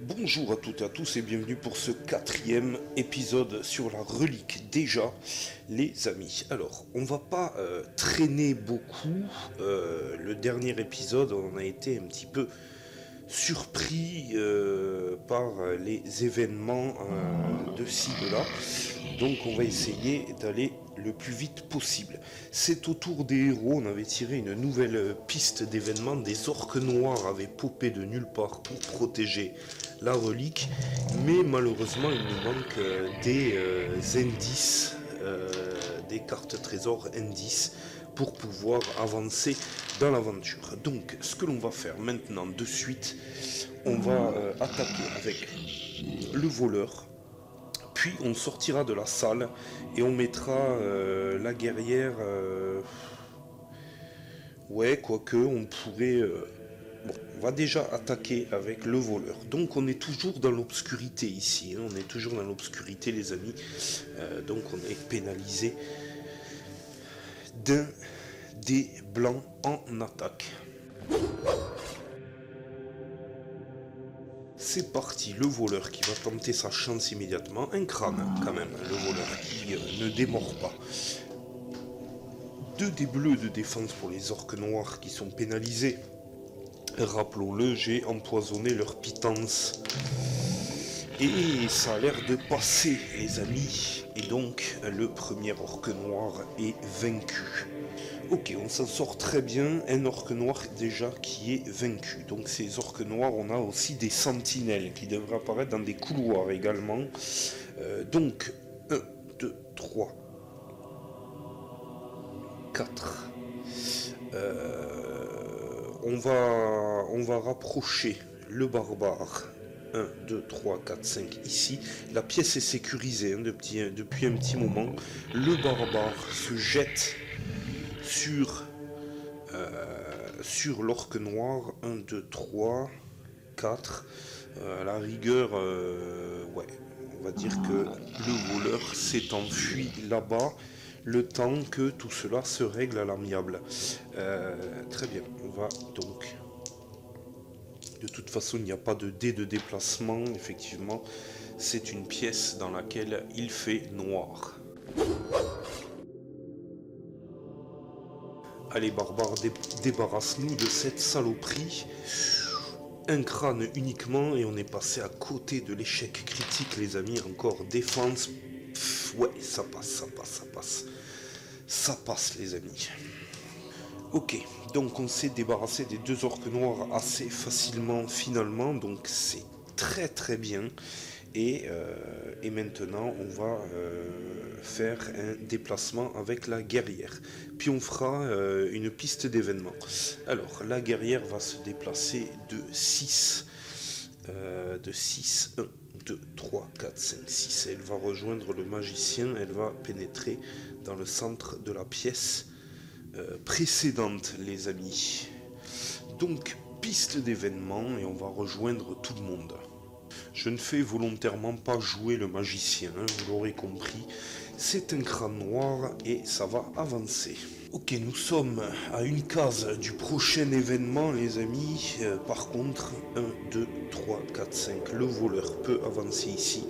Bonjour à toutes et à tous et bienvenue pour ce 4e épisode sur la relique déjà, les amis. Alors, on va pas traîner beaucoup. Le dernier épisode, on a été un petit peu surpris par les événements de ci-de-là. Donc on va essayer d'aller le plus vite possible. C'est au tour des héros, on avait tiré une nouvelle piste d'événements. Des orques noirs avaient popé de nulle part pour protéger la relique, mais malheureusement il nous manque des indices, des cartes trésors indices pour pouvoir avancer dans l'aventure. Donc ce que l'on va faire maintenant de suite, on va attaquer avec le voleur, puis on sortira de la salle et on mettra la guerrière. Ouais, quoique on pourrait. Bon, on va déjà attaquer avec le voleur. Donc on est toujours dans l'obscurité ici. Hein, on est toujours dans l'obscurité, les amis. Donc on est pénalisé d'un dé blanc en attaque. C'est parti, le voleur qui va tenter sa chance immédiatement. Un crâne quand même, le voleur qui ne démord pas. 2 dés bleus de défense pour les orques noirs qui sont pénalisés. Rappelons-le, j'ai empoisonné leur pitance. Et ça a l'air de passer, les amis. Et donc, le premier orque noir est vaincu. Ok, on s'en sort très bien. Un orque noir déjà qui est vaincu. Donc ces orques noirs, on a aussi des sentinelles qui devraient apparaître dans des couloirs également. Donc, 1, 2, 3, 4. On va rapprocher le barbare. 1, 2, 3, 4, 5 ici. La pièce est sécurisée hein, depuis un petit moment. Le barbare se jette sur l'orque noir. 1, 2, 3, 4. À la rigueur, ouais, on va dire que le voleur s'est enfui là-bas. Le temps que tout cela se règle à l'amiable. Très bien, on va donc... De toute façon, il n'y a pas de dé de déplacement, effectivement. C'est une pièce dans laquelle il fait noir. Allez, barbare, débarrasse-nous de cette saloperie. Un crâne uniquement et on est passé à côté de l'échec critique, les amis. Encore défense. Ouais, ça passe. Ça passe, les amis. Ok, donc on s'est débarrassé des 2 orques noirs assez facilement finalement, donc c'est très très bien. Et maintenant on va faire un déplacement avec la guerrière. Puis on fera une piste d'événements. Alors la guerrière va se déplacer de 6. 1, 2, 3, 4, 5, 6. Elle va rejoindre le magicien, elle va pénétrer dans le centre de la pièce précédente, les amis. Donc, piste d'événements et on va rejoindre tout le monde. Je ne fais volontairement pas jouer le magicien, hein, vous l'aurez compris. C'est un crâne noir et ça va avancer. Ok, nous sommes à une case du prochain événement, les amis. Par contre, 1, 2, 3, 4, 5. Le voleur peut avancer ici.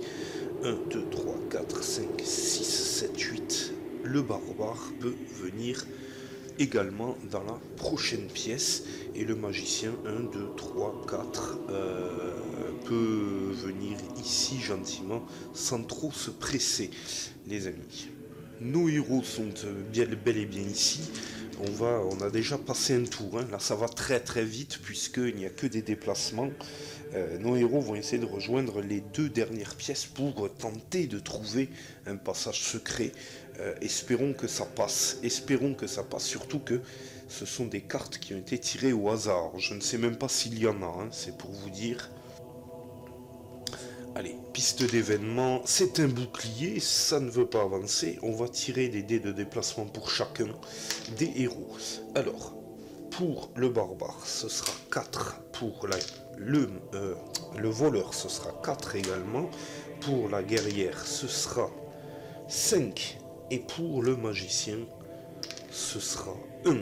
1, 2, 3, 4, 5, 6, 7, 8. Le barbare peut venir également dans la prochaine pièce et le magicien 1, 2, 3, 4 peut venir ici gentiment sans trop se presser, les amis. Nos héros sont bel et bien ici. On a déjà passé un tour, hein. Là ça va très très vite puisqu'il n'y a que des déplacements. Nos héros vont essayer de rejoindre les 2 dernières pièces pour tenter de trouver un passage secret. Espérons que ça passe, surtout que ce sont des cartes qui ont été tirées au hasard. Je ne sais même pas s'il y en a, hein, c'est pour vous dire. Allez, piste d'événement, c'est un bouclier, ça ne veut pas avancer. On va tirer les dés de déplacement pour chacun des héros. Alors, pour le barbare, ce sera 4. Pour le voleur, ce sera 4 également. Pour la guerrière, ce sera 5. Et pour le magicien, ce sera 1.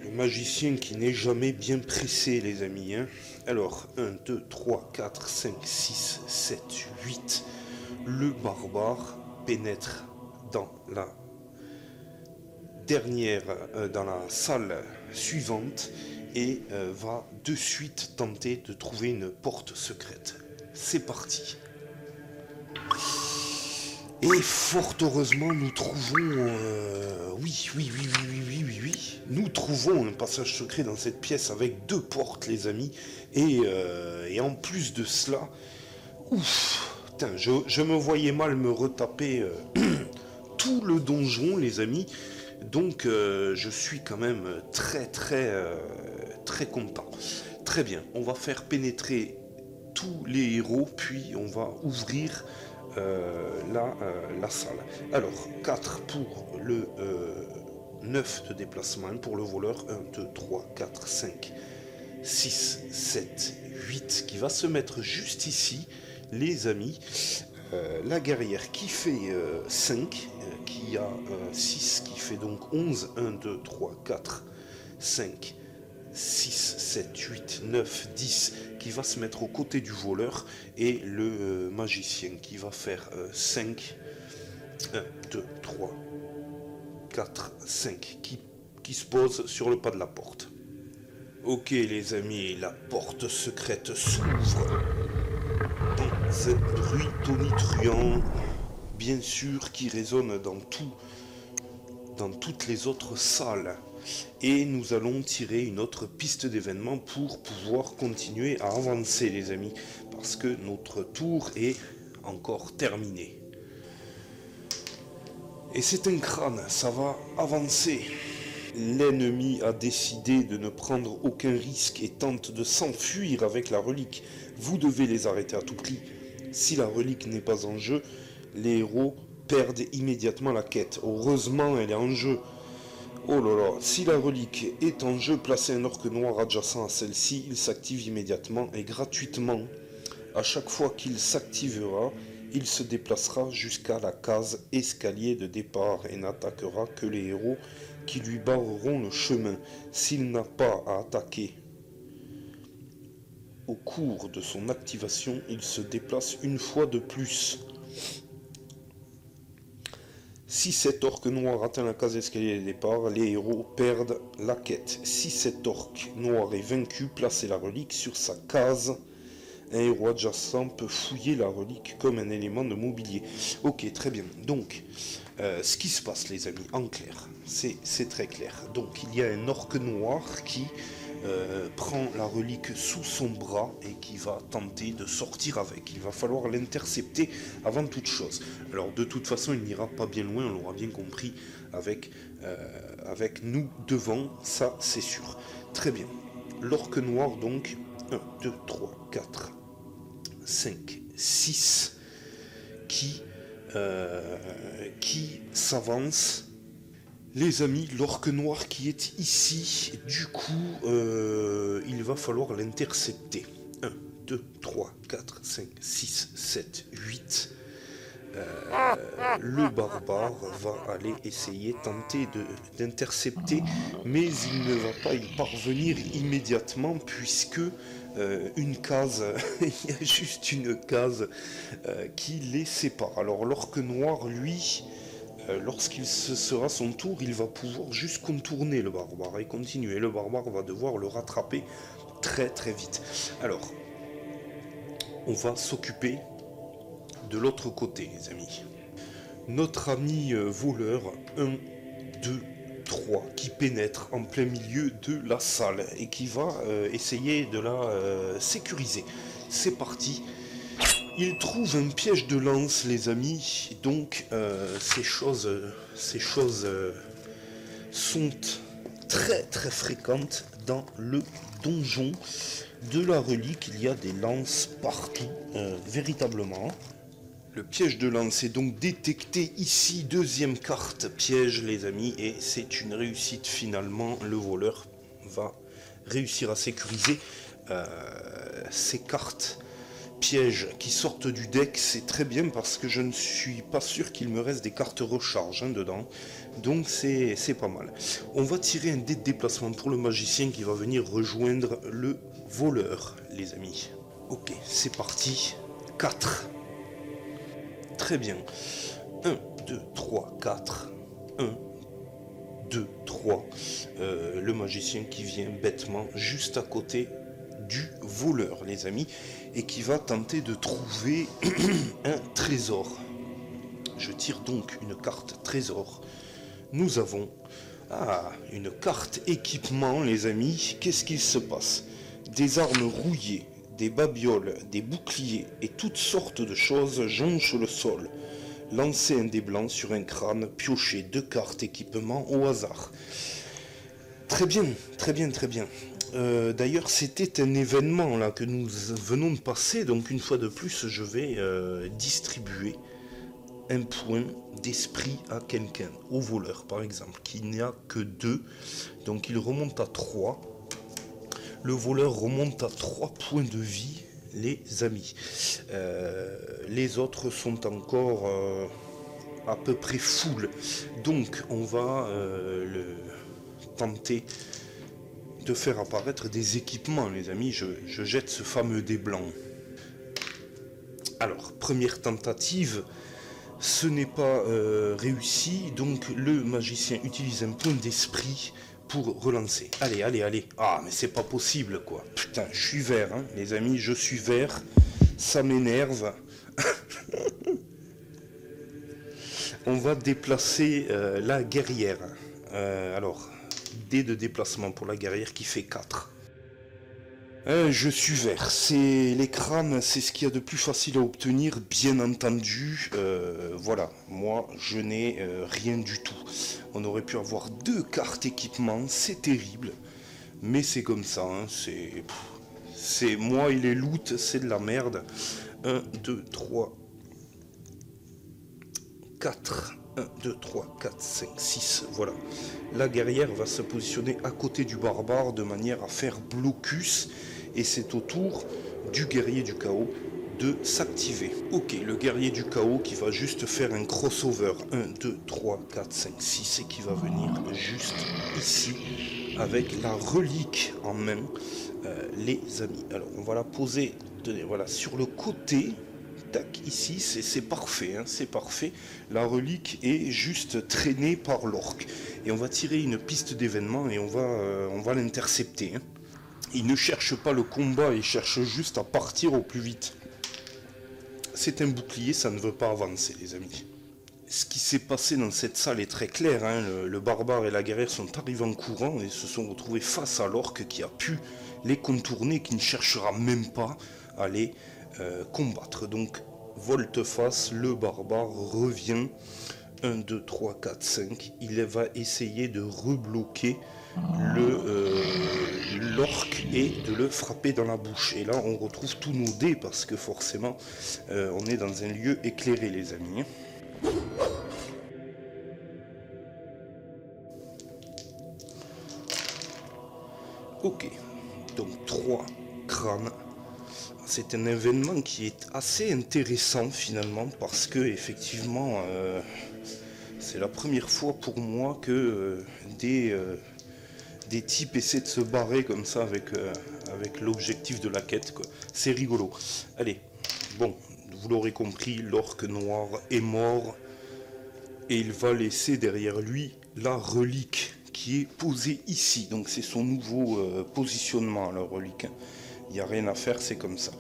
Le magicien qui n'est jamais bien pressé, les amis. Hein. Alors, 1, 2, 3, 4, 5, 6, 7, 8. Le barbare pénètre dans la dans la salle suivante et va de suite tenter de trouver une porte secrète. C'est parti. Et fort heureusement, nous trouvons... oui. Nous trouvons un passage secret dans cette pièce avec 2 portes, les amis. Et en plus de cela... Putain, je me voyais mal me retaper tout le donjon, les amis. Donc, je suis quand même très content. Très bien, on va faire pénétrer tous les héros, puis on va ouvrir la salle. Alors, 4 pour le 9 de déplacement, pour le voleur, 1, 2, 3, 4, 5, 6, 7, 8, qui va se mettre juste ici, les amis. La guerrière qui fait 5, qui a 6, qui fait donc 11, 1, 2, 3, 4, 5, 6, 7, 8, 9, 10, qui va se mettre aux côtés du voleur, et le magicien qui va faire 5, 1, 2, 3, 4, 5, qui se pose sur le pas de la porte. Ok les amis, la porte secrète s'ouvre dans un bruit tonitruant, bien sûr, qui résonne dans toutes les autres salles. Et nous allons tirer une autre piste d'événement pour pouvoir continuer à avancer, les amis, parce que notre tour est encore terminé. Et c'est un crâne, ça va avancer. L'ennemi a décidé de ne prendre aucun risque et tente de s'enfuir avec la relique. Vous devez les arrêter à tout prix. Si la relique n'est pas en jeu, les héros perdent immédiatement la quête. Heureusement, elle est en jeu. Oh là là, si la relique est en jeu, placez un orque noir adjacent à celle-ci, il s'active immédiatement et gratuitement. À chaque fois qu'il s'activera, il se déplacera jusqu'à la case escalier de départ et n'attaquera que les héros qui lui barreront le chemin. S'il n'a pas à attaquer au cours de son activation, il se déplace une fois de plus. Si cet orque noir atteint la case escalier de départ, les héros perdent la quête. Si cet orque noir est vaincu, placez la relique sur sa case. Un héros adjacent peut fouiller la relique comme un élément de mobilier. Ok, très bien. Donc, ce qui se passe, les amis, en clair, c'est très clair. Donc, il y a un orque noir qui prend la relique sous son bras et qui va tenter de sortir avec. Il va falloir l'intercepter avant toute chose. Alors, de toute façon, il n'ira pas bien loin, on l'aura bien compris, avec nous devant, ça, c'est sûr. Très bien. L'orque noir, donc, 1, 2, 3, 4, 5, 6, qui s'avance. Les amis, l'orque noir qui est ici, du coup, il va falloir l'intercepter. 1, 2, 3, 4, 5, 6, 7, 8. Le barbare va aller tenter d'intercepter, mais il ne va pas y parvenir immédiatement puisque une case, il y a juste une case qui les sépare. Alors l'orque noir, lui, lorsqu'il sera son tour, il va pouvoir juste contourner le barbare et continuer. Le barbare va devoir le rattraper très vite. Alors, on va s'occuper de l'autre côté, les amis. Notre ami voleur 1, 2, 3 qui pénètre en plein milieu de la salle et qui va essayer de la sécuriser. C'est parti. Il trouve un piège de lance, les amis. Donc, ces choses sont très fréquentes dans le donjon de la relique. Il y a des lances partout, véritablement. Le piège de lance est donc détecté ici, deuxième carte piège, les amis, et c'est une réussite finalement. Le voleur va réussir à sécuriser ces cartes pièges qui sortent du deck, c'est très bien parce que je ne suis pas sûr qu'il me reste des cartes recharge dedans. Donc c'est pas mal. On va tirer un dé de déplacement pour le magicien qui va venir rejoindre le voleur, les amis. Ok, c'est parti. 4. Très bien. 1, 2, 3, 4. 1, 2, 3. Le magicien qui vient bêtement juste à côté du voleur, les amis, et qui va tenter de trouver un trésor. Je tire donc une carte trésor. Nous avons une carte équipement, les amis. Qu'est-ce qu'il se passe? Des armes rouillées, des babioles, des boucliers et toutes sortes de choses jonchent le sol. Lancez un dé blanc sur un crâne, piochez 2 cartes équipement au hasard. Très bien, très bien, très bien. D'ailleurs, c'était un événement là que nous venons de passer, donc une fois de plus, je vais distribuer un point d'esprit à quelqu'un, au voleur par exemple, qui n'y a que 2, donc il remonte à 3. Le voleur remonte à 3 points de vie, les amis. Les autres sont encore à peu près full, donc on va tenter de faire apparaître des équipements, les amis. Je jette ce fameux dé blanc. Alors, première tentative, ce n'est pas réussi, donc le magicien utilise un point d'esprit pour relancer. Allez, allez, allez. Ah, mais c'est pas possible, quoi. Putain, je suis vert, hein, les amis, je suis vert. Ça m'énerve. On va déplacer la guerrière. Alors, dé de déplacement pour la guerrière qui fait 4. Je suis vert. Les crânes, c'est ce qu'il y a de plus facile à obtenir, bien entendu. Voilà, moi, je n'ai rien du tout. On aurait pu avoir 2 cartes équipement, c'est terrible. Mais c'est comme ça, hein, c'est moi et les loots, c'est de la merde. 1, 2, 3, 4. 1, 2, 3, 4, 5, 6, voilà. La guerrière va se positionner à côté du barbare de manière à faire blocus. Et c'est au tour du guerrier du chaos de s'activer. Ok, le guerrier du chaos qui va juste faire un crossover. 1, 2, 3, 4, 5, 6 et qui va venir juste ici avec la relique en main, les amis. Alors on va la poser voilà, sur le côté. Tac, ici, c'est parfait, hein, c'est parfait. La relique est juste traînée par l'orque. Et on va tirer une piste d'événement et on va l'intercepter. Hein. Il ne cherche pas le combat, il cherche juste à partir au plus vite. C'est un bouclier, ça ne veut pas avancer, les amis. Ce qui s'est passé dans cette salle est très clair. Hein. Le barbare et la guerrière sont arrivés en courant et se sont retrouvés face à l'orque qui a pu les contourner, qui ne cherchera même pas à les combattre. Donc, volte-face, le barbare revient. 1, 2, 3, 4, 5. Il va essayer de rebloquer l'orque et de le frapper dans la bouche. Et là, on retrouve tous nos dés parce que forcément, on est dans un lieu éclairé, les amis. Ok, donc 3 crânes. C'est un événement qui est assez intéressant finalement parce que effectivement c'est la première fois pour moi que des types essaient de se barrer comme ça avec l'objectif de la quête, quoi. C'est rigolo. Allez, bon, vous l'aurez compris, l'orque noir est mort et il va laisser derrière lui la relique qui est posée ici. Donc c'est son nouveau positionnement, la relique. Il n'y a rien à faire, c'est comme ça.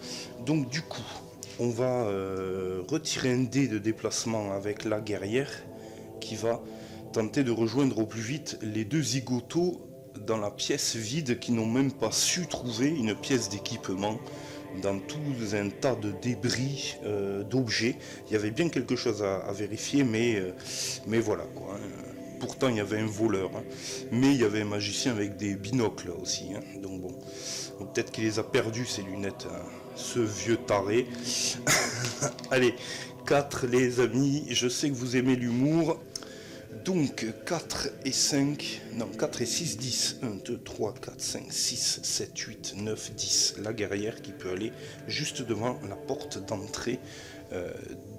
Donc du coup, on va retirer un dé de déplacement avec la guerrière qui va tenter de rejoindre au plus vite les 2 zigotos dans la pièce vide qui n'ont même pas su trouver une pièce d'équipement dans tout un tas de débris, d'objets. Il y avait bien quelque chose à vérifier, mais voilà quoi. Pourtant il y avait un voleur, hein. Mais il y avait un magicien avec des binocles aussi, hein. Donc bon, peut-être qu'il les a perdus ces lunettes, hein, ce vieux taré. Allez, 4 les amis, je sais que vous aimez l'humour. Donc 4 et 5, non 4 et 6, 10. 1, 2, 3, 4, 5, 6, 7, 8, 9, 10. La guerrière qui peut aller juste devant la porte d'entrée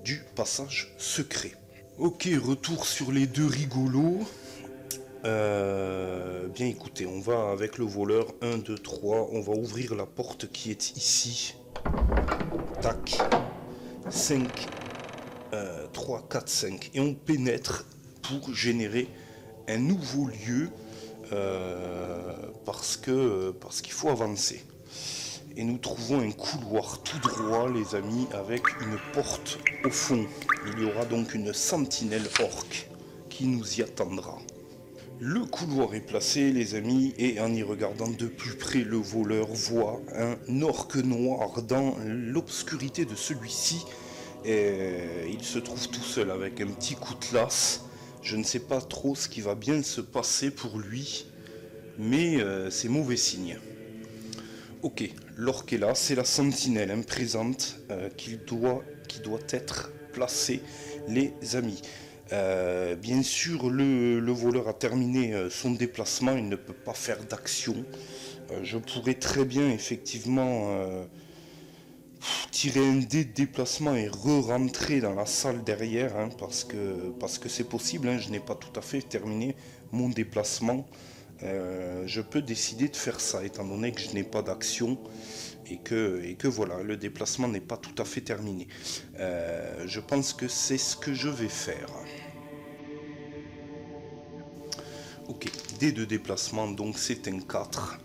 du passage secret. Ok, retour sur les deux rigolos. Bien écoutez, on va avec le voleur. 1, 2, 3. On va ouvrir la porte qui est ici. Tac. 5, 3, 4, 5. Et on pénètre pour générer un nouveau lieu parce qu'il faut avancer. Et nous trouvons un couloir tout droit, les amis, avec une porte au fond. Il y aura donc une sentinelle orque qui nous y attendra. Le couloir est placé, les amis, et en y regardant de plus près, le voleur voit un orque noir dans l'obscurité de celui-ci. Et il se trouve tout seul avec un petit coutelas. Je ne sais pas trop ce qui va bien se passer pour lui, mais c'est mauvais signe. Ok, l'orque est là, c'est la sentinelle présente qui doit être placée, les amis. Bien sûr, le voleur a terminé son déplacement, il ne peut pas faire d'action. Je pourrais très bien effectivement tirer un dé de déplacement et re-rentrer dans la salle derrière, parce que c'est possible, je n'ai pas tout à fait terminé mon déplacement. Je peux décider de faire ça étant donné que je n'ai pas d'action et que voilà, le déplacement n'est pas tout à fait terminé. Je pense que c'est ce que je vais faire. Ok, dé de déplacement, donc c'est un 4.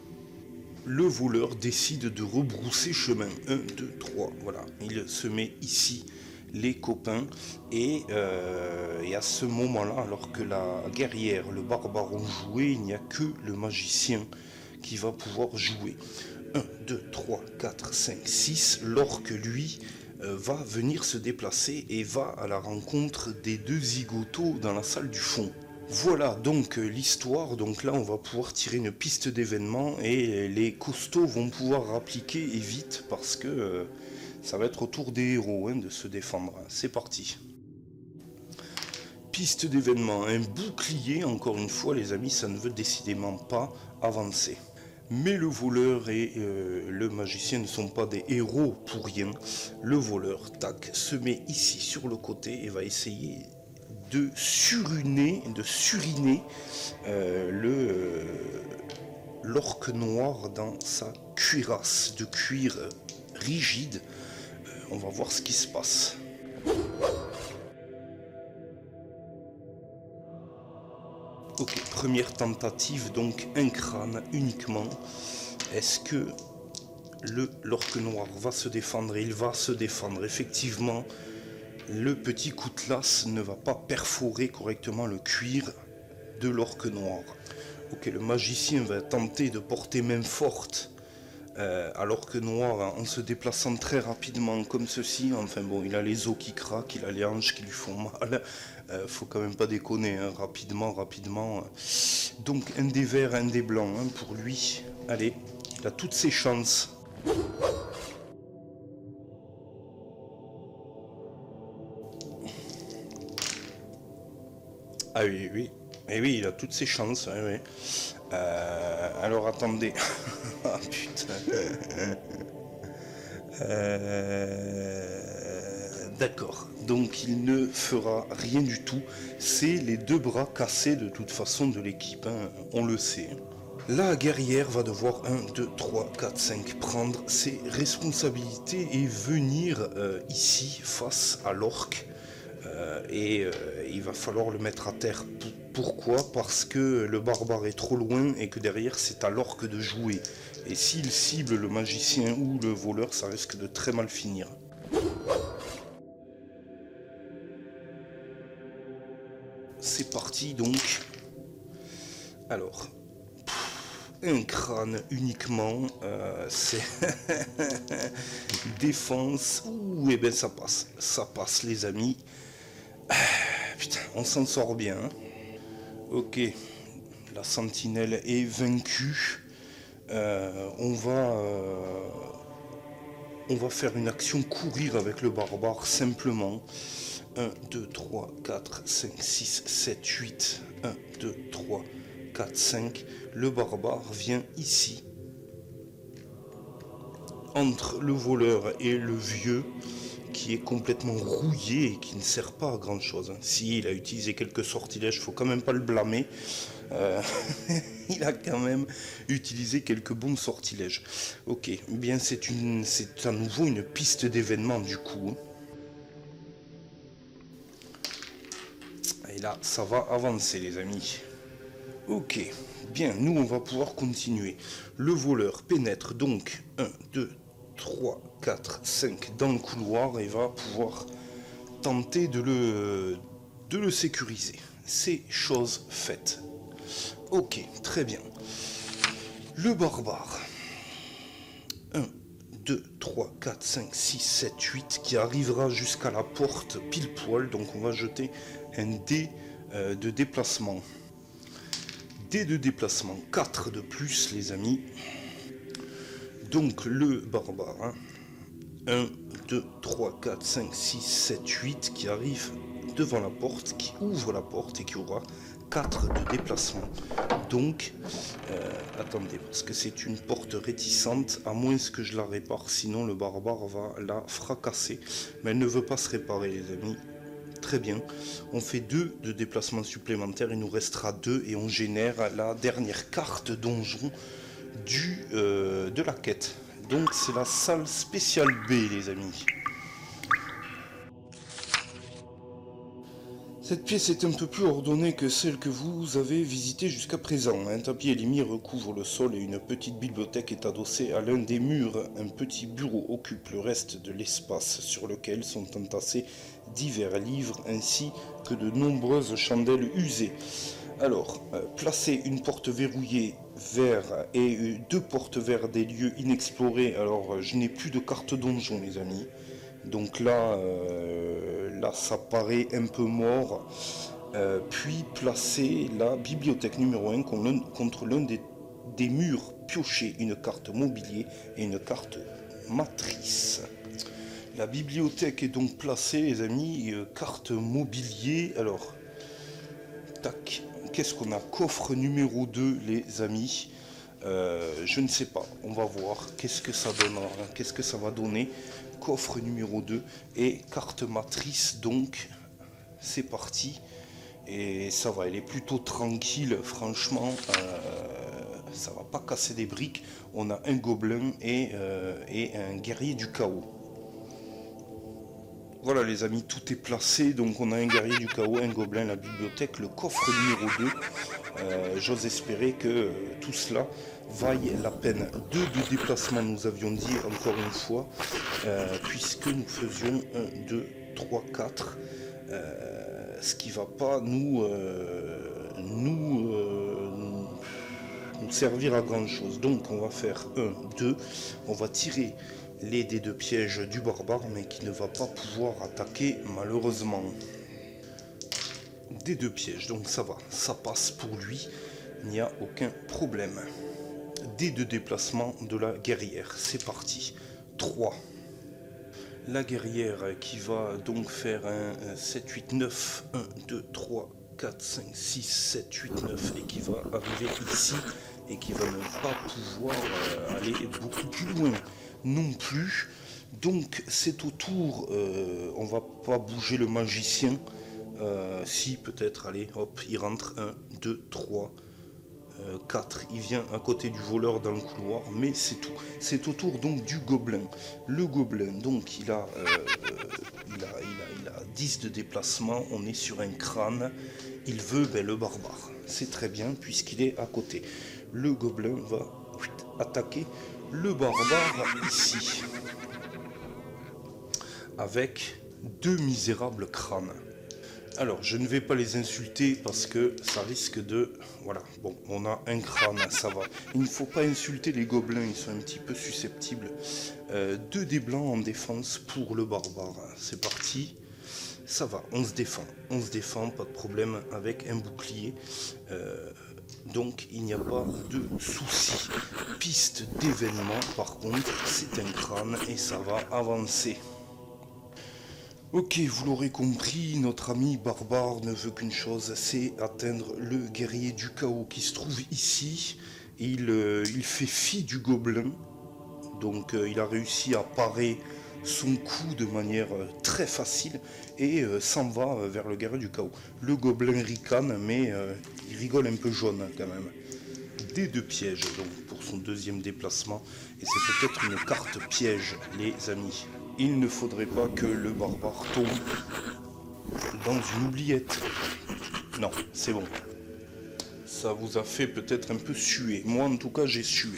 Le voleur décide de rebrousser chemin. 1, 2, 3, voilà. Il se met ici, les copains. Et à ce moment-là, alors que la guerrière, le barbare ont joué, il n'y a que le magicien qui va pouvoir jouer. 1, 2, 3, 4, 5, 6. L'orque, lui, va venir se déplacer et va à la rencontre des deux zigotos dans la salle du fond. Voilà donc l'histoire, donc là on va pouvoir tirer une piste d'événements et les costauds vont pouvoir appliquer et vite parce que ça va être au tour des héros de se défendre. C'est parti. Piste d'événements, un bouclier, encore une fois les amis, ça ne veut décidément pas avancer. Mais le voleur et le magicien ne sont pas des héros pour rien. Le voleur, tac, se met ici sur le côté et va essayer de suriner l'orque noir dans sa cuirasse de cuir rigide. On va voir ce qui se passe. Ok, première tentative, donc un crâne uniquement. Est-ce que l'orque noir va se défendre? Il va se défendre, effectivement. Le petit coutelas ne va pas perforer correctement le cuir de l'orque noir. Ok, le magicien va tenter de porter main forte à l'orque noir en se déplaçant très rapidement comme ceci. Enfin bon, il a les os qui craquent, il a les hanches qui lui font mal. Faut quand même pas déconner, rapidement. Donc un des verts, un des blancs pour lui. Allez, il a toutes ses chances. Ah oui. Et oui, il a toutes ses chances. Oui. Alors attendez. Ah putain. D'accord. Donc il ne fera rien du tout. C'est les deux bras cassés de toute façon de l'équipe. On le sait. La guerrière va devoir 1, 2, 3, 4, 5 prendre ses responsabilités et venir ici face à l'orque. Il va falloir le mettre à terre. Pourquoi? Parce que le barbare est trop loin et que derrière c'est à l'orque de jouer. Et s'il cible le magicien ou le voleur, ça risque de très mal finir. C'est parti donc. Alors, un crâne uniquement, c'est défense. Ouh, et ben ça passe les amis. Putain, on s'en sort bien. Ok, la sentinelle est vaincue. On va faire une action courir avec le barbare simplement. 1, 2, 3, 4, 5, 6, 7, 8. 1, 2, 3, 4, 5. Le barbare vient ici. Entre le voleur et le vieux, qui est complètement rouillé et qui ne sert pas à grand chose. Si, il a utilisé quelques sortilèges, faut quand même pas le blâmer. Il a quand même utilisé quelques bons sortilèges. Ok, bien c'est à nouveau une piste d'événement du coup. Et là, ça va avancer les amis. Ok, bien, nous on va pouvoir continuer. Le voleur pénètre donc 1, 2, 3, 4, 5 dans le couloir et va pouvoir tenter de le sécuriser. C'est chose faite. Ok, très bien. Le barbare. 1, 2, 3, 4, 5, 6, 7, 8 qui arrivera jusqu'à la porte pile poil. Donc on va jeter un dé de déplacement. Dé de déplacement, 4 de plus les amis. Donc le barbare. 1, 2, 3, 4, 5, 6, 7, 8 qui arrive devant la porte, qui ouvre la porte et qui aura 4 de déplacement. Donc, attendez, parce que c'est une porte réticente, à moins que je la répare, sinon le barbare va la fracasser. Mais elle ne veut pas se réparer les amis. Très bien, on fait 2 de déplacement supplémentaire, il nous restera 2 et on génère la dernière carte donjon de la quête. Donc c'est la salle spéciale B les amis. Cette pièce est un peu plus ordonnée que celle que vous avez visitée jusqu'à présent. Un tapis élimé recouvre le sol et une petite bibliothèque est adossée à l'un des murs. Un petit bureau occupe le reste de l'espace sur lequel sont entassés divers livres ainsi que de nombreuses chandelles usées. Alors, placer une porte verrouillée vers et 2 portes vers des lieux inexplorés. Alors, je n'ai plus de carte donjon les amis. Donc là, ça paraît un peu mort. Puis placer la bibliothèque numéro 1 contre l'un des murs piochés, une carte mobilier et une carte matrice. La bibliothèque est donc placée, les amis, carte mobilier. Alors, tac, qu'est-ce qu'on a? Coffre numéro 2, les amis. Je ne sais pas, on va voir qu'est-ce que ça donnera, qu'est-ce que ça va donner. Coffre numéro 2 et carte matrice, donc c'est parti. Et ça va, elle est plutôt tranquille, franchement, ça va pas casser des briques. On a un gobelin et un guerrier du chaos. Voilà les amis, tout est placé, donc on a un guerrier du chaos, un gobelin, la bibliothèque, le coffre numéro 2. J'ose espérer que tout cela vaille la peine. 2 de déplacement nous avions dit encore une fois, puisque nous faisions 1, 2, 3, 4, ce qui va pas nous servir à grand chose. Donc on va faire 1, 2, on va tirer les dés de piège du barbare, mais qui ne va pas pouvoir attaquer malheureusement. Dés de piège, donc ça va, ça passe pour lui, il n'y a aucun problème. Dés de déplacement de la guerrière, c'est parti. 3. La guerrière qui va donc faire un 7, 8, 9, 1, 2, 3, 4, 5, 6, 7, 8, 9 et qui va arriver ici et qui va ne pas pouvoir aller beaucoup plus loin non plus. Donc c'est au tour, on va pas bouger le magicien, si peut-être, allez hop, il rentre 1, 2, 3, 4, il vient à côté du voleur dans le couloir, mais c'est tout. C'est au tour donc du gobelin. Le gobelin, donc il a 10 de déplacement, on est sur un crâne, il veut le barbare. C'est très bien puisqu'il est à côté. Le gobelin va attaquer le barbare ici, avec 2 misérables crânes. Alors, je ne vais pas les insulter parce que ça risque de... Voilà, bon, on a un crâne, ça va. Il ne faut pas insulter les gobelins, ils sont un petit peu susceptibles. 2 dés blancs en défense pour le barbare. C'est parti. Ça va, on se défend, pas de problème avec un bouclier. Donc, il n'y a pas de souci. Piste d'événement, par contre, c'est un crâne et ça va avancer. Ok, vous l'aurez compris, notre ami barbare ne veut qu'une chose, c'est atteindre le guerrier du chaos qui se trouve ici. Il fait fi du gobelin, donc il a réussi à parer son coup de manière très facile et s'en va vers le guerrier du chaos. Le gobelin ricane, mais il rigole un peu jaune quand même. Dés de piège donc pour son deuxième déplacement, et c'est peut-être une carte piège, les amis. Il ne faudrait pas que le barbare tombe dans une oubliette. Non, c'est bon. Ça vous a fait peut-être un peu suer. Moi en tout cas j'ai sué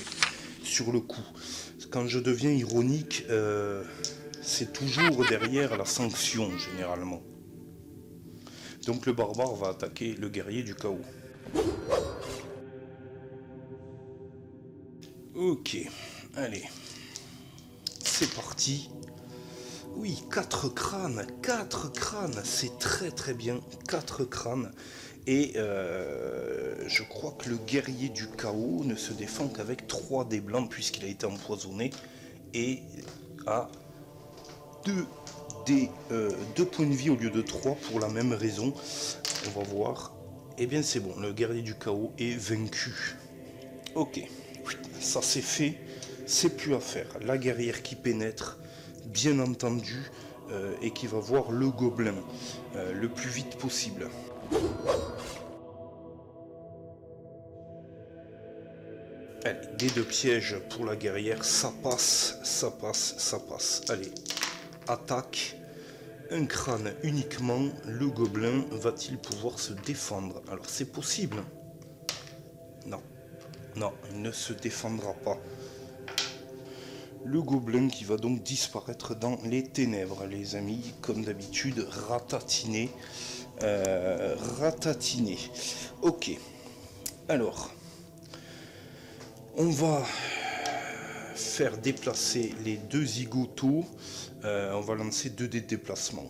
sur le coup. Quand je deviens ironique, c'est toujours derrière la sanction généralement. Donc le barbare va attaquer le guerrier du chaos. Ok, allez. C'est parti. Oui, 4 crânes, c'est très très bien, 4 crânes. Et je crois que le guerrier du chaos ne se défend qu'avec 3 dés blancs puisqu'il a été empoisonné et a 2 points de vie au lieu de 3 pour la même raison. On va voir. Eh bien c'est bon, le guerrier du chaos est vaincu. Ok, ça c'est fait, c'est plus à faire. La guerrière qui pénètre, bien entendu, et qui va voir le gobelin le plus vite possible. Allez, dés de piège pour la guerrière, ça passe, ça passe, ça passe. Allez, attaque, un crâne uniquement, le gobelin va-t-il pouvoir se défendre? Alors c'est possible. Non, non, il ne se défendra pas. Le gobelin qui va donc disparaître dans les ténèbres, les amis, comme d'habitude, ratatiné. Ratatiné. Ok. Alors, on va faire déplacer les 2 zigotos. On va lancer 2 dés de déplacement.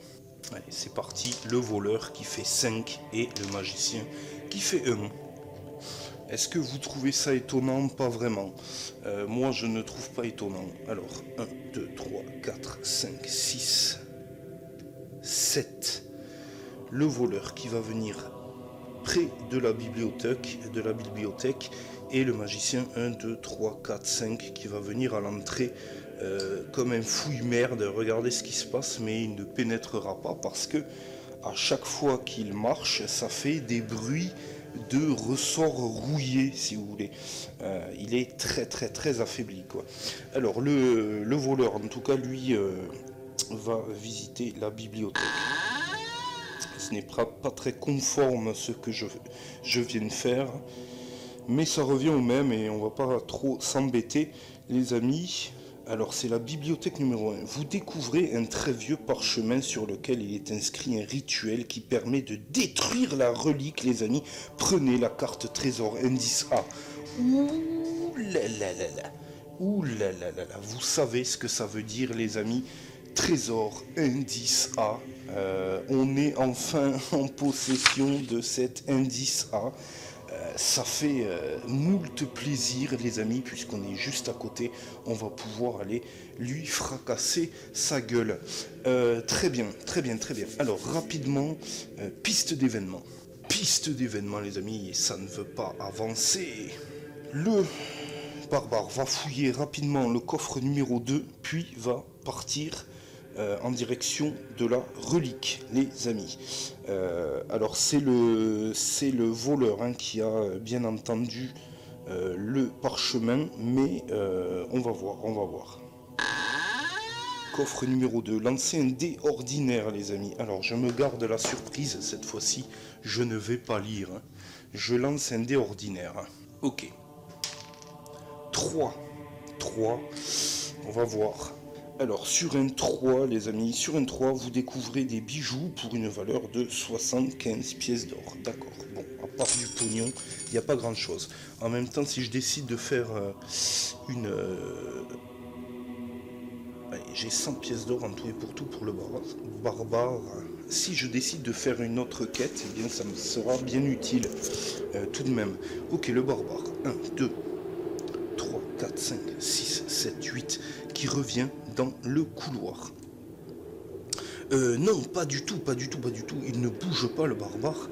Allez, c'est parti. Le voleur qui fait 5 et le magicien qui fait 1. Est-ce que vous trouvez ça étonnant? Pas vraiment. Moi, je ne trouve pas étonnant. Alors, 1, 2, 3, 4, 5, 6, 7. Le voleur qui va venir près de la bibliothèque, et le magicien 1, 2, 3, 4, 5 qui va venir à l'entrée comme un fouille-merde. Regardez ce qui se passe, mais il ne pénétrera pas parce que à chaque fois qu'il marche, ça fait des bruits de ressorts rouillés, si vous voulez. Il est très très très affaibli, quoi. Alors le voleur, en tout cas, lui, va visiter la bibliothèque. Ce n'est pas très conforme ce que je viens de faire, mais ça revient au même et on va pas trop s'embêter, les amis. Alors c'est la bibliothèque numéro 1. Vous découvrez un très vieux parchemin sur lequel il est inscrit un rituel qui permet de détruire la relique, les amis. Prenez la carte trésor indice A. Ouh là là là là. Ouh là là là là. Vous savez ce que ça veut dire, les amis. Trésor indice A. On est enfin en possession de cet indice A. Ça fait moult plaisir, les amis, puisqu'on est juste à côté. On va pouvoir aller lui fracasser sa gueule. Très bien, très bien, très bien. Alors rapidement, piste d'événement. Piste d'événement, les amis, ça ne veut pas avancer. Le barbare va fouiller rapidement le coffre numéro 2, puis va partir en direction de la relique, les amis. Alors c'est le voleur qui a bien entendu le parchemin, mais on va voir. Coffre numéro 2, lancez un dé ordinaire, les amis. Alors je me garde la surprise cette fois-ci, je ne vais pas lire. Je lance un dé ordinaire. Ok. 3, on va voir. Alors sur un 3, les amis, sur un 3, vous découvrez des bijoux pour une valeur de 75 pièces d'or. D'accord, bon, à part du pognon, il n'y a pas grand chose. En même temps, si je décide de faire une... Allez, j'ai 100 pièces d'or en tout et pour tout pour le barbare. Si je décide de faire une autre quête, eh bien ça me sera bien utile tout de même. Ok, le barbare. 1, 2, 3, 4, 5, 6, 7, 8, qui revient dans le couloir. Non, pas du tout, pas du tout, pas du tout. Il ne bouge pas le barbare.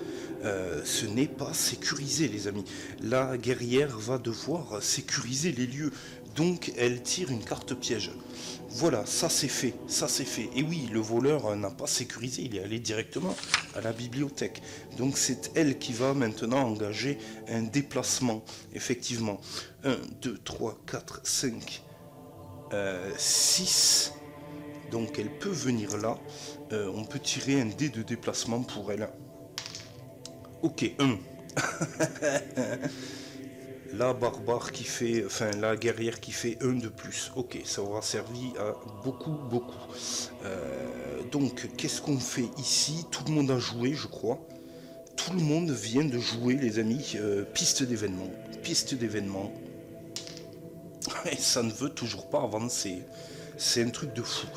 Ce n'est pas sécurisé, les amis. La guerrière va devoir sécuriser les lieux. Donc elle tire une carte piège. Voilà, ça c'est fait, ça c'est fait. Et oui, le voleur n'a pas sécurisé, il est allé directement à la bibliothèque. Donc c'est elle qui va maintenant engager un déplacement, effectivement. 1, 2, 3, 4, 5, 6. Donc elle peut venir là. On peut tirer un dé de déplacement pour elle. Ok, 1. La barbare qui fait, enfin la guerrière qui fait 1 de plus. Ok, ça aura servi à beaucoup, beaucoup. Donc, qu'est-ce qu'on fait ici? Tout le monde a joué, je crois. Tout le monde vient de jouer, les amis. Piste d'événement. Piste d'événement. Et ça ne veut toujours pas avancer. C'est un truc de fou.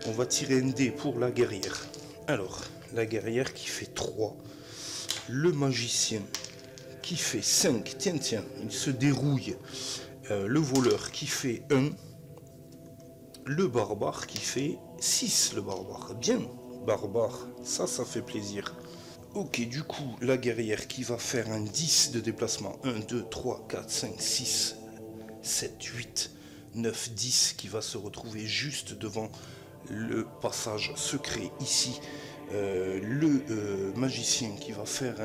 On va tirer un dé pour la guerrière. Alors, la guerrière qui fait 3. Le magicien qui fait 5, tiens, il se dérouille. Le voleur qui fait 1. Le barbare qui fait 6, le barbare. Bien, barbare, ça fait plaisir. Ok, du coup, la guerrière qui va faire un 10 de déplacement. 1, 2, 3, 4, 5, 6, 7, 8, 9, 10, qui va se retrouver juste devant le passage secret ici. Le magicien qui va faire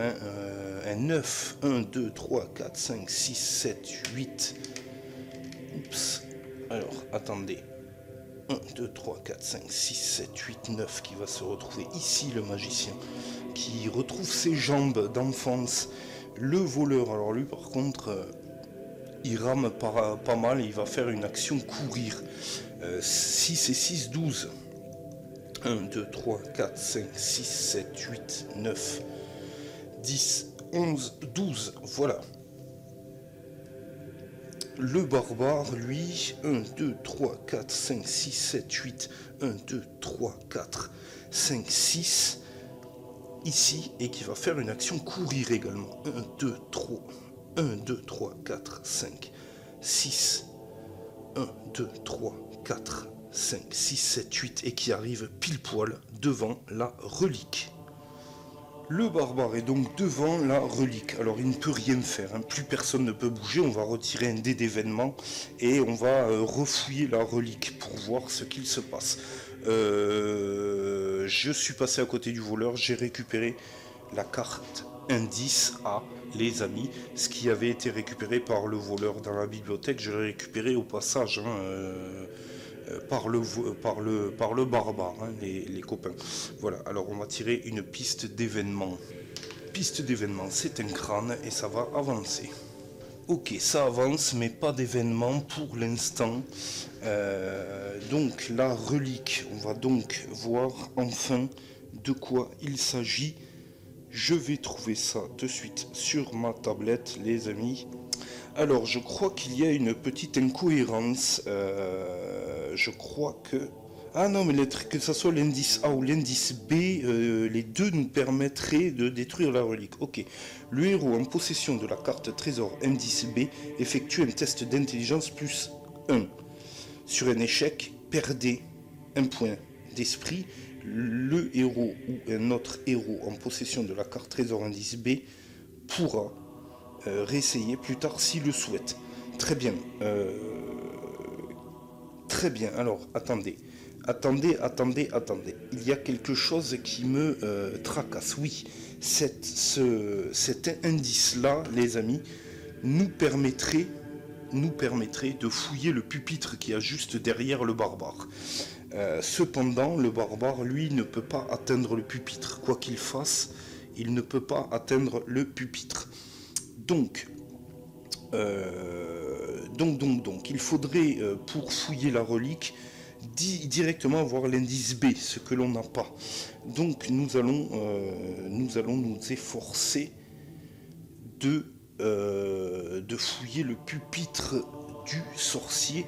un 9, 1, 2, 3, 4, 5, 6, 7, 8. Oups. Alors, attendez. 1, 2, 3, 4, 5, 6, 7, 8, 9 qui va se retrouver ici, le magicien, qui retrouve ses jambes d'enfance. Le voleur, alors lui par contre, il rame pas mal et il va faire une action courir. 6 et 6, 12. 1, 2, 3, 4, 5, 6, 7, 8, 9, 10, 11, 12, voilà. Le barbare, lui, 1, 2, 3, 4, 5, 6, 7, 8, 1, 2, 3, 4, 5, 6, ici, et qui va faire une action courir également. 1, 2, 3, 1, 2, 3, 4, 5, 6, 1, 2, 3, 4, 5, 6, 7, 8 et qui arrive pile poil devant la relique. Le barbare est donc devant la relique. Alors il ne peut rien faire, hein. Plus personne ne peut bouger. On va retirer un dé d'événement et on va refouiller la relique pour voir ce qu'il se passe. Je suis passé à côté du voleur, j'ai récupéré la carte indice A, les amis, ce qui avait été récupéré par le voleur dans la bibliothèque, je l'ai récupéré au passage, hein, par le barbare, hein, les copains. Voilà, alors on va tirer une piste d'événement. Piste d'événement, c'est un crâne et ça va avancer. Ok, ça avance, mais pas d'événement pour l'instant. Donc la relique, on va donc voir enfin de quoi il s'agit. Je vais trouver ça de suite sur ma tablette, les amis. Alors, je crois qu'il y a une petite incohérence. Je crois que... Ah non, mais que ce soit l'indice A ou l'indice B, les deux nous permettraient de détruire la relique. Ok. Le héros en possession de la carte trésor indice B effectue un test d'intelligence plus 1. Sur un échec, perdez un point d'esprit. Le héros ou un autre héros en possession de la carte trésor indice B pourra réessayer plus tard s'il le souhaite. Très bien. Très bien. Alors, attendez. Il y a quelque chose qui me tracasse. Oui, cet indice-là, les amis, nous permettrait de fouiller le pupitre qui a juste derrière le barbare. Cependant, le barbare, lui, ne peut pas atteindre le pupitre. Quoi qu'il fasse, il ne peut pas atteindre le pupitre. Donc, il faudrait, pour fouiller la relique, directement avoir l'indice B, ce que l'on n'a pas. Donc, nous allons nous efforcer de fouiller le pupitre du sorcier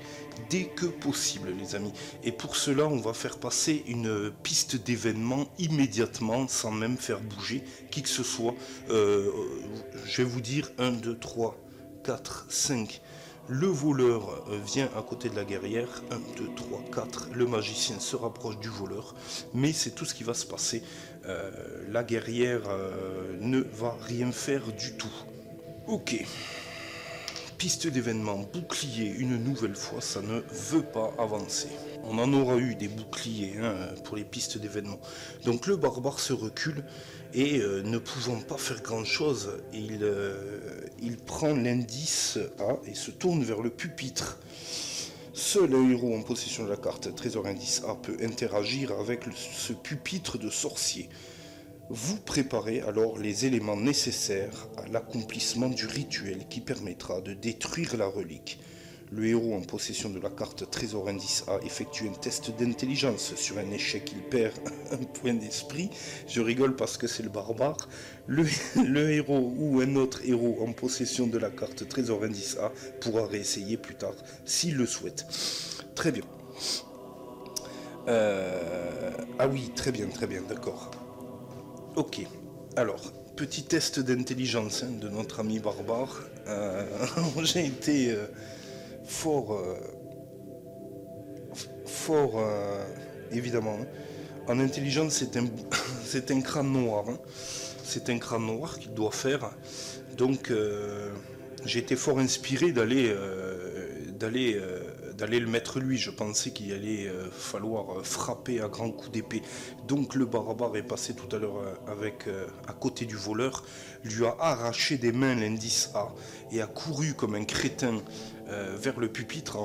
dès que possible, les amis. Et pour cela, on va faire passer une piste d'événement immédiatement, sans même faire bouger qui que ce soit. Je vais vous dire 1, 2, 3, 4, 5. Le voleur vient à côté de la guerrière. 1, 2, 3, 4. Le magicien se rapproche du voleur. Mais c'est tout ce qui va se passer. La guerrière ne va rien faire du tout. Ok. Piste d'événement, bouclier, une nouvelle fois, ça ne veut pas avancer. On en aura eu des boucliers pour les pistes d'événement. Donc le barbare se recule et ne pouvant pas faire grand chose, il prend l'indice A et se tourne vers le pupitre. Seul un héros en possession de la carte Trésor indice A peut interagir avec ce pupitre de sorcier. Vous préparez alors les éléments nécessaires à l'accomplissement du rituel qui permettra de détruire la relique. Le héros en possession de la carte Trésor indice A effectue un test d'intelligence. Sur un échec, il perd un point d'esprit. Je rigole parce que c'est le barbare. Le héros ou un autre héros en possession de la carte Trésor indice A pourra réessayer plus tard s'il le souhaite. Très bien. Ah oui, très bien, d'accord. Ok, alors, petit test d'intelligence de notre ami barbare. J'ai été fort, évidemment. En intelligence, c'est un crâne noir. C'est un crâne noir qu'il doit faire. Donc, j'ai été fort inspiré d'aller le mettre lui. Je pensais qu'il allait falloir frapper à grands coups d'épée. Donc le barbare est passé tout à l'heure à côté du voleur, lui a arraché des mains l'indice A et a couru comme un crétin vers le pupitre,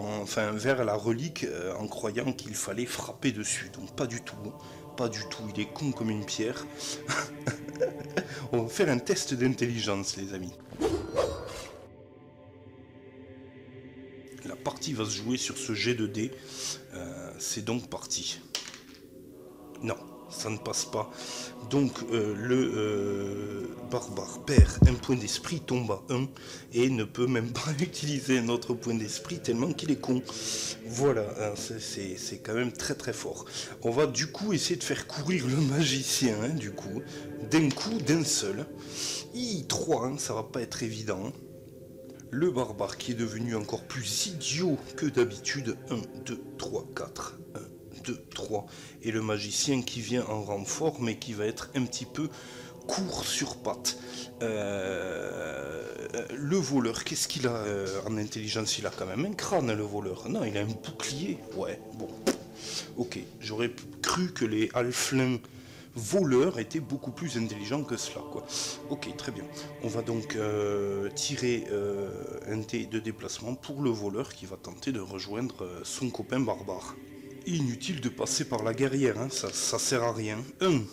vers la relique, en croyant qu'il fallait frapper dessus. Donc pas du tout, il est con comme une pierre. On va faire un test d'intelligence, les amis. La partie va se jouer sur ce jet de dés. C'est donc parti. Non, ça ne passe pas. Donc le barbare perd un point d'esprit, tombe à 1 et ne peut même pas utiliser un autre point d'esprit tellement qu'il est con. Voilà, c'est quand même très très fort. On va du coup essayer de faire courir le magicien, du coup, d'un seul. 3, ça va pas être évident. Le barbare qui est devenu encore plus idiot que d'habitude. 1, 2, 3, 4. 1, 2, 3. Et le magicien qui vient en renfort, mais qui va être un petit peu court sur pattes. Le voleur, qu'est-ce qu'il a en intelligence? Il a quand même un crâne, le voleur. Non, il a un bouclier. Ouais, bon. Ok, j'aurais cru que les halflins voleurs étaient beaucoup plus intelligents que cela, quoi. Ok, très bien. On va donc tirer un dé de déplacement pour le voleur qui va tenter de rejoindre son copain barbare. Inutile de passer par la guerrière, ça sert à rien. 1.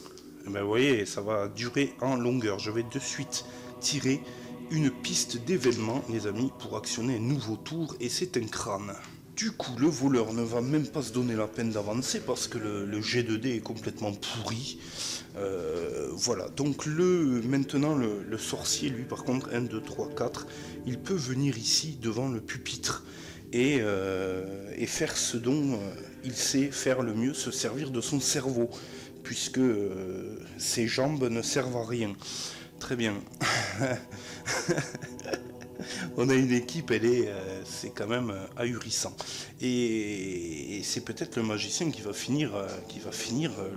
Ben vous voyez, ça va durer en longueur. Je vais de suite tirer une piste d'événement, les amis, pour actionner un nouveau tour, et c'est un crâne. Du coup, le voleur ne va même pas se donner la peine d'avancer parce que le jet de dés est complètement pourri. Voilà, donc maintenant le sorcier, lui, par contre, 1, 2, 3, 4, il peut venir ici devant le pupitre et faire ce dont il sait faire le mieux, se servir de son cerveau, puisque ses jambes ne servent à rien. Très bien. On a une équipe, c'est quand même ahurissant. Et c'est peut-être le magicien qui va finir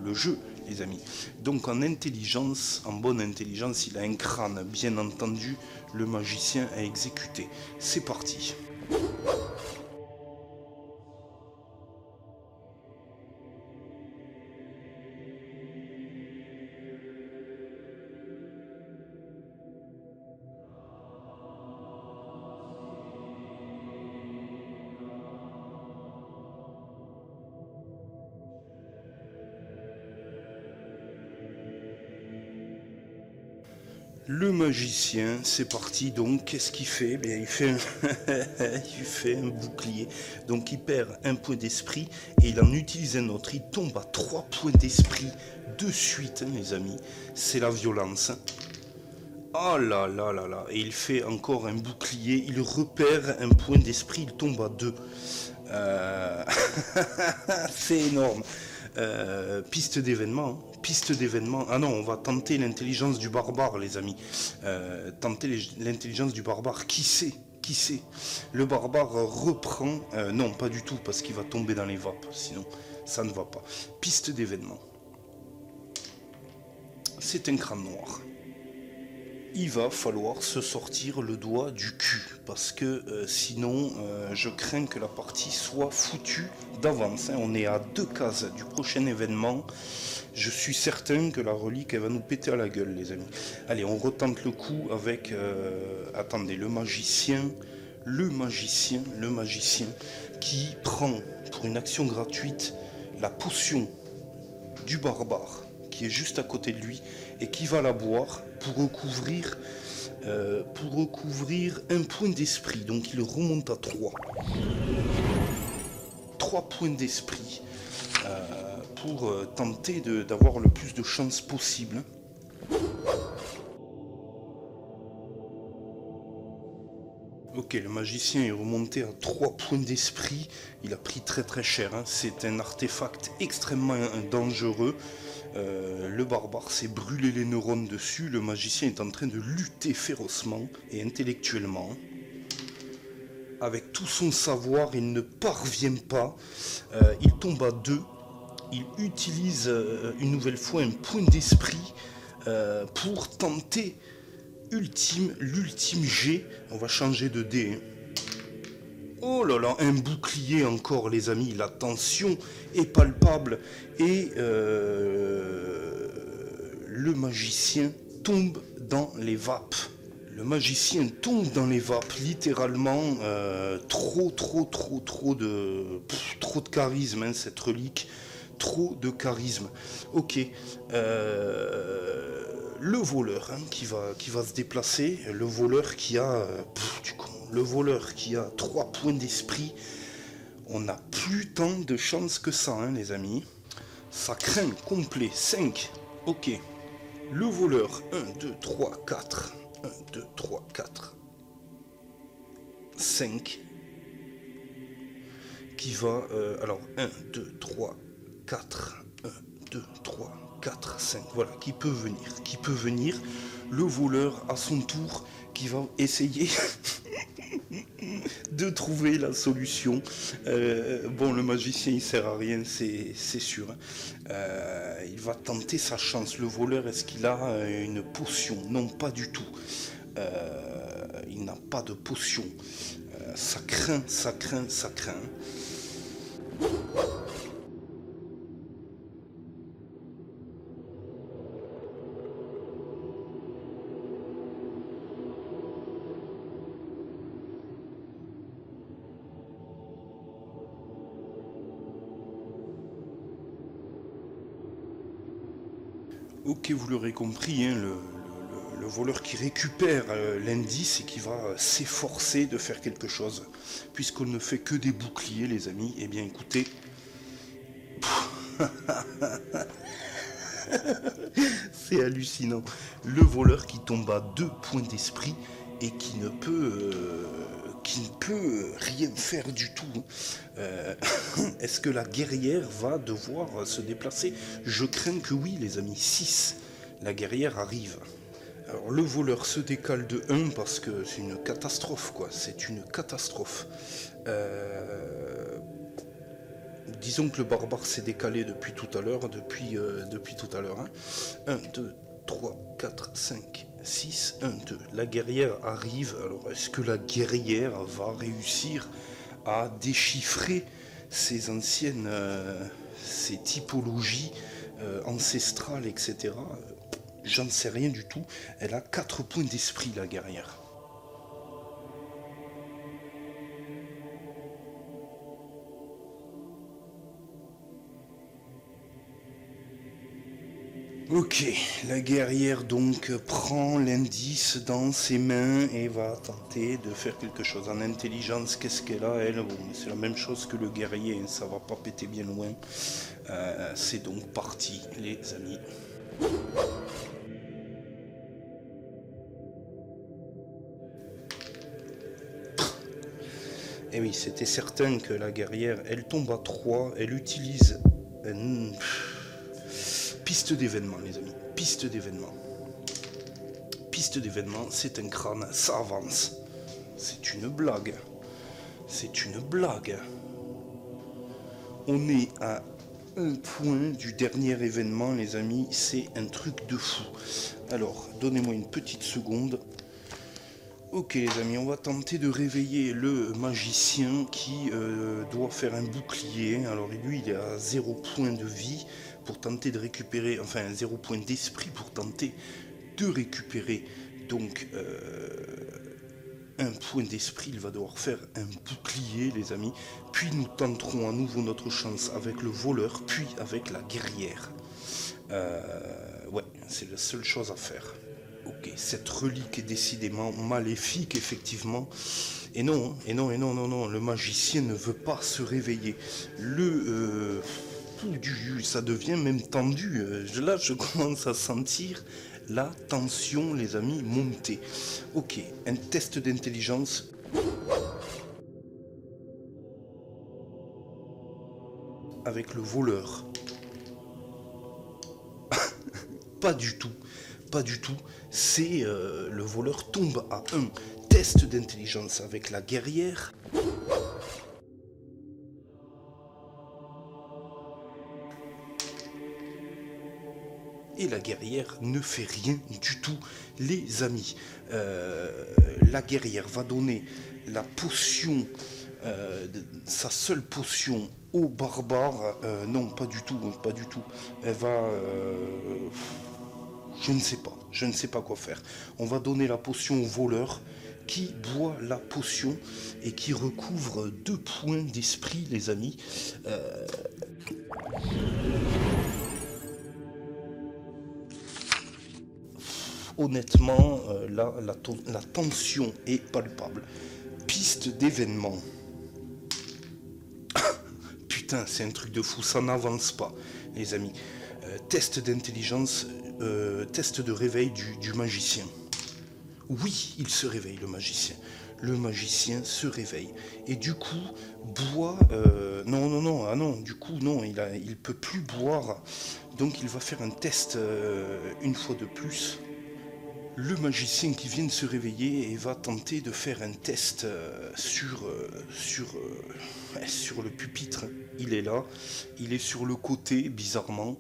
le jeu, les amis. Donc en intelligence, en bonne intelligence, il a un crâne, bien entendu, le magicien à exécuter. C'est parti. Le magicien, c'est parti donc, qu'est-ce qu'il fait? Bien, il fait un bouclier, donc il perd un point d'esprit et il en utilise un autre, il tombe à 3 points d'esprit de suite, les amis, c'est la violence. Oh là là là là, et il fait encore un bouclier, il repère un point d'esprit, il tombe à 2. C'est énorme. Piste d'événement. Ah non, on va tenter l'intelligence du barbare, les amis. Tenter l'intelligence du barbare. Qui esquissé. Le barbare reprend... non, pas du tout, parce qu'il va tomber dans les vapes, sinon ça ne va pas. Piste d'événement. C'est un crâne noir. Il va falloir se sortir le doigt du cul, parce que sinon je crains que la partie soit foutue d'avance. On est à 2 cases du prochain événement. Je suis certain que la relique elle va nous péter à la gueule, les amis. Allez, on retente le coup avec... attendez, le magicien qui prend pour une action gratuite la potion du barbare qui est juste à côté de lui et qui va la boire pour recouvrir un point d'esprit. Donc il remonte à 3. 3 points d'esprit pour tenter d'avoir le plus de chances possible. Ok, le magicien est remonté à 3 points d'esprit. Il a pris très très cher. C'est un artefact extrêmement dangereux. Le barbare s'est brûlé les neurones dessus. Le magicien est en train de lutter férocement et intellectuellement. Avec tout son savoir, il ne parvient pas. Il tombe à 2. Il utilise une nouvelle fois un point d'esprit pour tenter l'ultime jet. On va changer de dé. Oh là là, un bouclier encore, les amis. La tension est palpable. Et le magicien tombe dans les vapes. Le magicien tombe dans les vapes, littéralement. Trop de charisme, cette relique. Trop de charisme. Ok. Le voleur qui va se déplacer. Le voleur qui a... Le voleur qui a 3 points d'esprit. On n'a plus tant de chance que ça, les amis. Ça craint complet. 5. Ok. Le voleur. 1, 2, 3, 4. 1, 2, 3, 4. 5. Qui va... alors, 1, 2, 3, 4. 1, 2, 3, 4, 5. Voilà, qui peut venir. Le voleur, à son tour, qui va essayer... de trouver la solution. Bon, le magicien il sert à rien, c'est sûr. Il va tenter sa chance. Le voleur, est-ce qu'il a une potion? Non, pas du tout. Il n'a pas de potion. Ça craint. Ok, vous l'aurez compris, le voleur qui récupère l'indice et qui va s'efforcer de faire quelque chose. Puisqu'on ne fait que des boucliers, les amis, eh bien écoutez... C'est hallucinant. Le voleur qui tombe à 2 points d'esprit et qui ne peut rien faire du tout. Est-ce que la guerrière va devoir se déplacer? Je crains que oui, les amis. 6. La guerrière arrive. Alors le voleur se décale de 1 parce que c'est une catastrophe, quoi. C'est une catastrophe. Disons que le barbare s'est décalé depuis tout à l'heure. 1, 2, 3, 4, 5, 6, 1, 2. La guerrière arrive. Alors, est-ce que la guerrière va réussir à déchiffrer ces anciennes... ces typologies ancestrales, etc. J'en sais rien du tout. Elle a 4 points d'esprit, la guerrière. Ok, la guerrière donc prend l'indice dans ses mains et va tenter de faire quelque chose. En intelligence, qu'est-ce qu'elle a, elle? Bon, c'est la même chose que le guerrier, ça va pas péter bien loin. C'est donc parti, les amis. Et oui, c'était certain que la guerrière, elle tombe à 3, elle utilise... Piste d'événement, les amis. Piste d'événement. Piste d'événement, c'est un crâne, ça avance. C'est une blague. C'est une blague. On est à un point du dernier événement, les amis. C'est un truc de fou. Alors, donnez-moi une petite seconde. Ok les amis, on va tenter de réveiller le magicien qui doit faire un bouclier. Alors lui, il est à 0 point de vie pour tenter de récupérer, enfin 0 point d'esprit pour tenter de récupérer donc un point d'esprit. Il va devoir faire un bouclier les amis. Puis nous tenterons à nouveau notre chance avec le voleur, puis avec la guerrière. Ouais, c'est la seule chose à faire. Ok, cette relique est décidément maléfique, effectivement. Et non, le magicien ne veut pas se réveiller. Ça devient même tendu. Là, je commence à sentir la tension, les amis, monter. Ok, un test d'intelligence. Avec le voleur. Pas du tout. Pas du tout. C'est le voleur tombe à 1. Test d'intelligence avec la guerrière. Et la guerrière ne fait rien du tout, les amis. La guerrière va donner la potion, sa seule potion au barbare. Non, pas du tout, pas du tout. Elle va... je ne sais pas quoi faire. On va donner la potion au voleur qui boit la potion et qui recouvre 2 points d'esprit, les amis. Honnêtement, là, la tension est palpable. Piste d'événement. Putain, c'est un truc de fou, ça n'avance pas, les amis. Test d'intelligence, test de réveil du magicien. Oui, il se réveille, le magicien. Le magicien se réveille. Et du coup, boit... du coup, non, il peut plus boire. Donc, il va faire un test une fois de plus. Le magicien qui vient de se réveiller et va tenter de faire un test sur le pupitre. Il est là, il est sur le côté, bizarrement.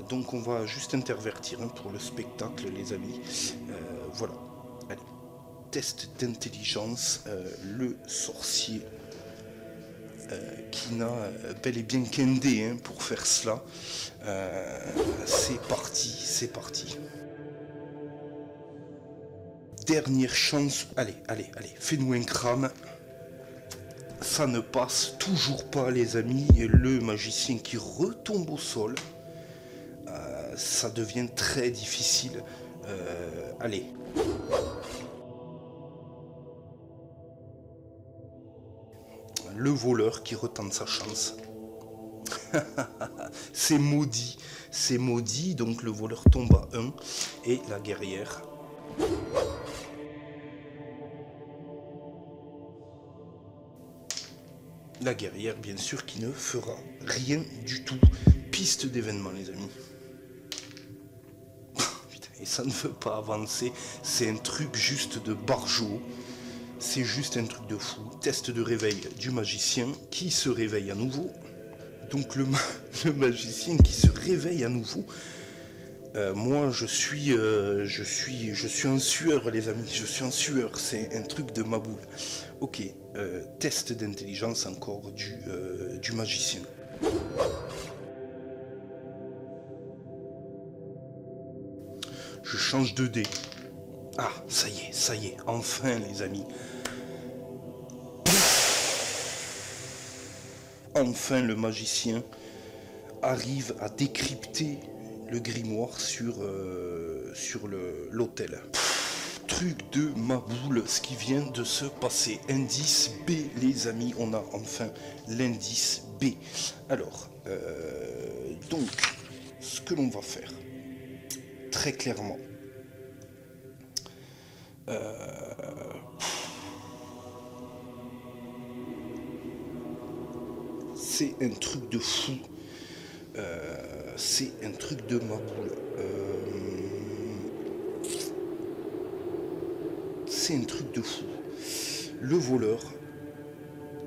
Donc on va juste intervertir pour le spectacle, les amis. Voilà. Allez. Test d'intelligence, le sorcier qui n'a bel et bien qu'un dé pour faire cela. C'est parti. Dernière chance. Allez, fais-nous un crâne. Ça ne passe toujours pas, les amis. Et le magicien qui retombe au sol. Ça devient très difficile. Allez. Le voleur qui retente sa chance. C'est maudit. Donc le voleur tombe à 1. Et la guerrière... La guerrière, bien sûr, qui ne fera rien du tout. Piste d'événement, les amis. Putain, et ça ne veut pas avancer. C'est un truc juste de barjot. C'est juste un truc de fou. Test de réveil du magicien qui se réveille à nouveau. Donc le magicien qui se réveille à nouveau. Moi, je suis en sueur, les amis. Je suis en sueur. C'est un truc de ma boule. Ok. Test d'intelligence encore du magicien. Je change de dé. Ah, ça y est. Enfin, les amis. Enfin, le magicien arrive à décrypter le grimoire sur l'autel. Truc de ma boule, ce qui vient de se passer. Indice B, les amis, on a enfin l'indice B. Alors, donc, ce que l'on va faire, très clairement, c'est un truc de fou. C'est un truc de ma boule. C'est un truc de fou. le voleur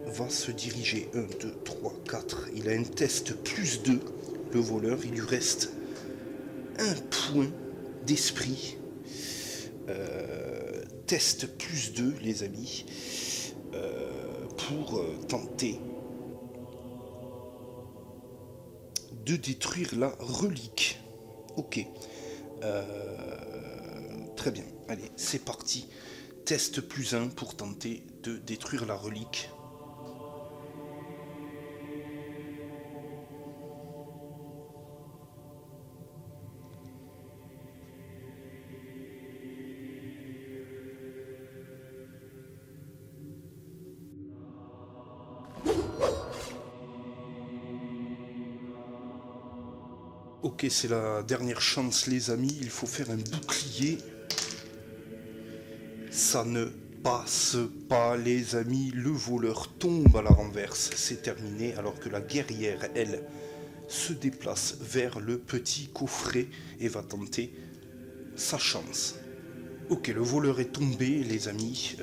va se diriger. 1, 2, 3, 4. Il a un test plus 2. Le voleur, il lui reste un point d'esprit. Test plus 2, les amis, pour tenter de détruire la relique. Ok. Très bien. Allez, c'est parti. Test plus 1 pour tenter de détruire la relique. Ok, c'est la dernière chance, les amis. Il faut faire un bouclier. Ça ne passe pas, les amis. Le voleur tombe à la renverse. C'est terminé. Alors que la guerrière, elle, se déplace vers le petit coffret et va tenter sa chance. Ok, le voleur est tombé, les amis.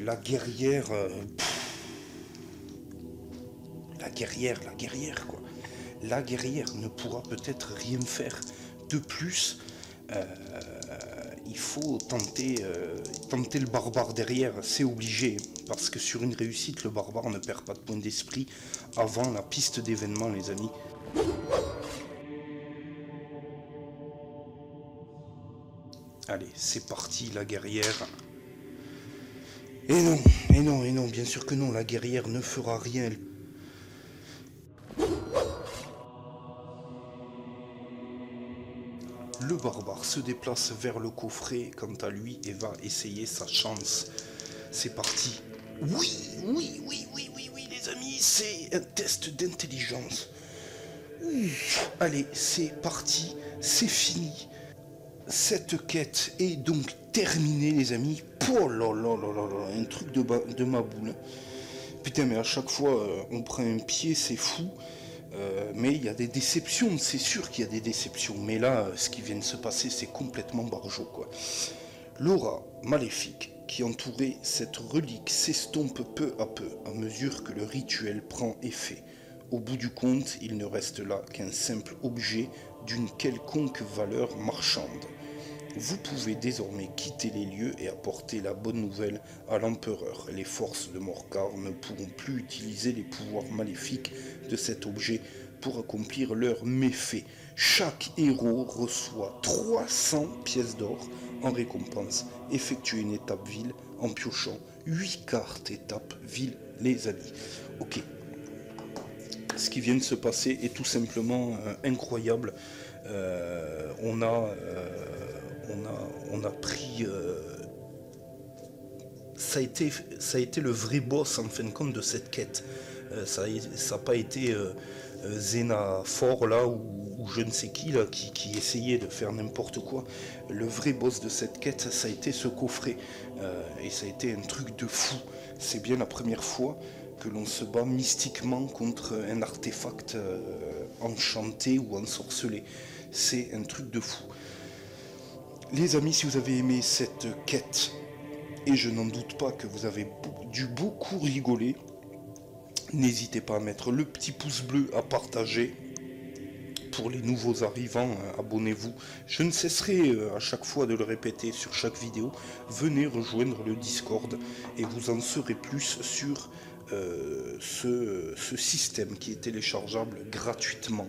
La guerrière... la guerrière, quoi. La guerrière ne pourra peut-être rien faire de plus. Il faut tenter le barbare derrière, c'est obligé. Parce que sur une réussite, le barbare ne perd pas de point d'esprit avant la piste d'événement, les amis. Allez, c'est parti, la guerrière. Et non, bien sûr que non, la guerrière ne fera rien. Le barbare se déplace vers le coffret, quant à lui, et va essayer sa chance. C'est parti. Oui, les amis, c'est un test d'intelligence. Allez, c'est parti, c'est fini. Cette quête est donc terminée, les amis. Oh là là, un truc de ma boule. Putain, mais à chaque fois, on prend un pied, c'est fou. Mais il y a des déceptions, c'est sûr qu'il y a des déceptions. Mais là, ce qui vient de se passer, c'est complètement barjot, quoi. L'aura maléfique qui entourait cette relique s'estompe peu à mesure que le rituel prend effet. Au bout du compte, il ne reste là qu'un simple objet d'une quelconque valeur marchande. Vous pouvez désormais quitter les lieux et apporter la bonne nouvelle à l'empereur. Les forces de Morcar ne pourront plus utiliser les pouvoirs maléfiques de cet objet pour accomplir leurs méfaits. Chaque héros reçoit 300 pièces d'or en récompense. Effectuez une étape ville en piochant 8 cartes étape ville, les amis. Ok. Ce qui vient de se passer est tout simplement incroyable. On a pris... ça a été le vrai boss en fin de compte de cette quête. Ça n'a pas été Zena Fort là ou je ne sais qui là qui essayait de faire n'importe quoi. Le vrai boss de cette quête, ça a été ce coffret. Et ça a été un truc de fou. C'est bien la première fois que l'on se bat mystiquement contre un artefact enchanté ou ensorcelé. C'est un truc de fou. Les amis, si vous avez aimé cette quête, et je n'en doute pas que vous avez dû beaucoup rigoler, n'hésitez pas à mettre le petit pouce bleu, à partager. Pour les nouveaux arrivants, abonnez-vous. Je ne cesserai à chaque fois de le répéter sur chaque vidéo. Venez rejoindre le Discord et vous en saurez plus sur ce système qui est téléchargeable gratuitement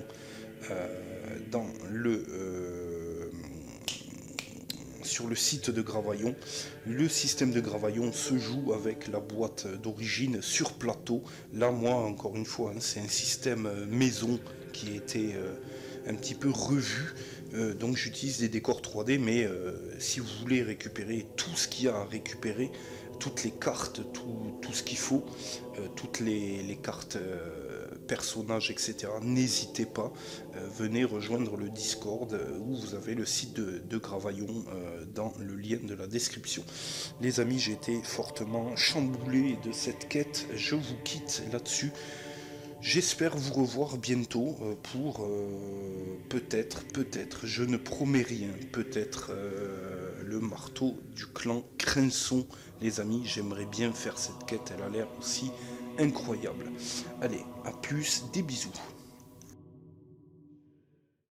sur le site de Gravaillon. Le système de Gravaillon se joue avec la boîte d'origine sur plateau. Là, moi, encore une fois, c'est un système maison qui a été un petit peu revu. Donc j'utilise des décors 3D, mais si vous voulez récupérer tout ce qu'il y a à récupérer, toutes les cartes, tout ce qu'il faut, toutes les cartes personnages, etc., n'hésitez pas, venez rejoindre le Discord où vous avez le site de Gravaillon dans le lien de la description. Les amis, j'ai été fortement chamboulé de cette quête, je vous quitte là-dessus. J'espère vous revoir bientôt pour peut-être, je ne promets rien, peut-être le marteau du clan Crinson, les amis. J'aimerais bien faire cette quête, elle a l'air aussi incroyable. Allez, à plus, des bisous.